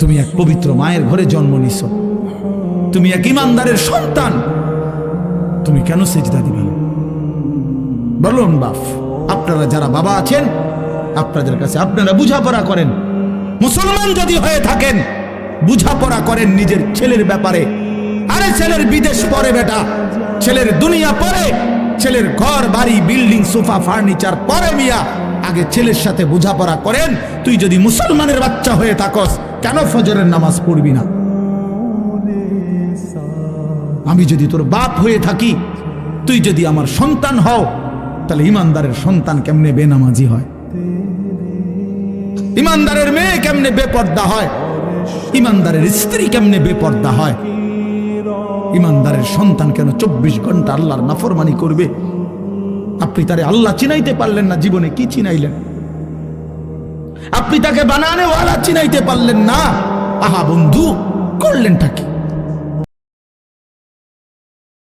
তুমি এক পবিত্র মায়ের ঘরে জন্ম নিছো, তুমি এক ইমানদারের সন্তান, তুমি কেন সিজদা দিবে না? বলুন বাপ, আপনারা যারা বাবা আছেন, আপনাদের কাছে আপনারা বুঝাপড়া করেন। মুসলমান যদি হয়ে থাকেন, বুঝাপড়া করেন নিজের ছেলের ব্যাপারে। আরে ছেলের বিদেশ পরে বেটা, ছেলের দুনিয়া পরে, ছেলের ঘর বাড়ি বিল্ডিং সোফা ফার্নিচার পরে মিয়া, আগে ছেলের সাথে বুঝাপড়া করেন। তুই যদি মুসলমানের বাচ্চা হয়ে থাকস, কেন ফজরের নামাজ পড়বি না? আমি যদি তোর বাপ হয়ে থাকি, তুই যদি আমার সন্তান হও, তাহলে ইমানদারের সন্তান কেমনে বেনামাজি হয়? ইমানদারের মেয়ে কেমনে বেপর্দা হয়? ইমানদারের স্ত্রী কেমনে বেপর্দা হয়? ইমানদারের সন্তান কেন 24 ঘন্টা আল্লাহর নাফরমানি করবে? আপনি তারে আল্লাহ চিনাইতে পারলেন না, জীবনে কি চিনাইলেন? আপনি তাকে বানানেওয়ালা চিনাইতে পারলেন না, আহা বন্ধু, করলেনটা কি?